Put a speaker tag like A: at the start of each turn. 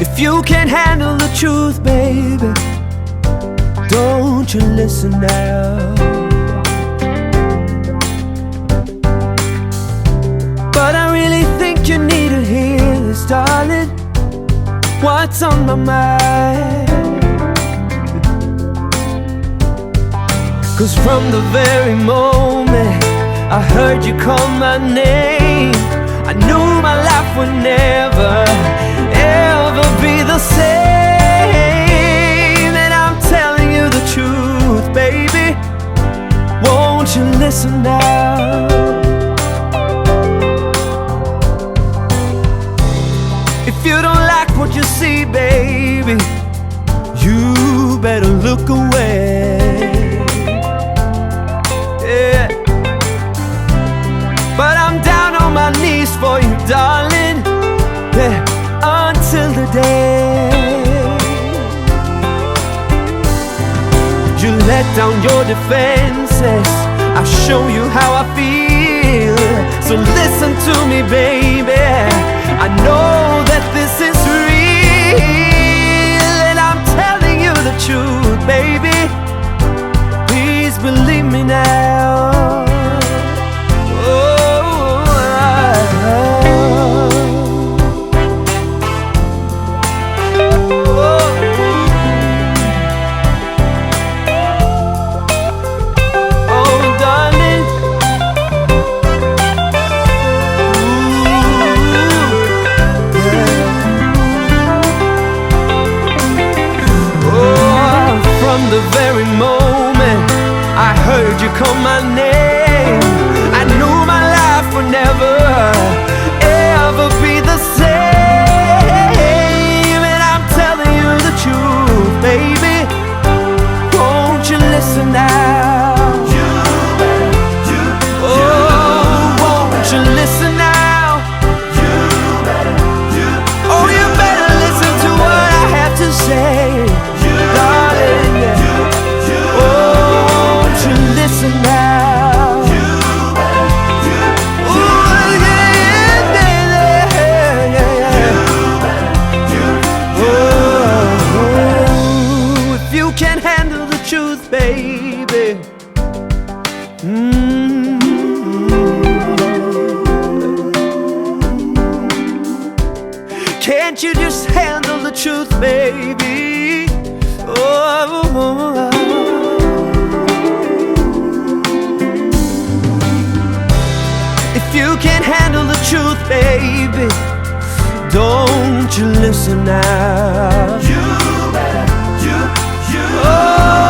A: If you can't handle the truth, baby, don't you listen now. But I really think you need to hear this, darling. What's on my mind? 'Cause from the very moment I heard you call my name, I knew my life would never, ever be the same. And I'm telling you the truth, baby, won't you listen now? If you don't like what you see, baby, you better look away. Yeah. But I'm down on my knees for you, darling, yeah, until the day you let down your defenses. I'll show you how I feel. So listen to me, baby, I know that this is real. And I'm telling you the truth, baby, please believe me now. The very moment I heard you call my name, I knew my life would never, ever be the same. And I'm telling you the truth, baby, won't you listen now? Won't you listen now? Oh, you better listen to what I have to say, darling. Listen now. Ooh, yeah, oh, if you can't handle the truth, baby, can't you just handle the truth, baby? Oh, if you can't handle the truth, baby, don't you listen now. You better, oh.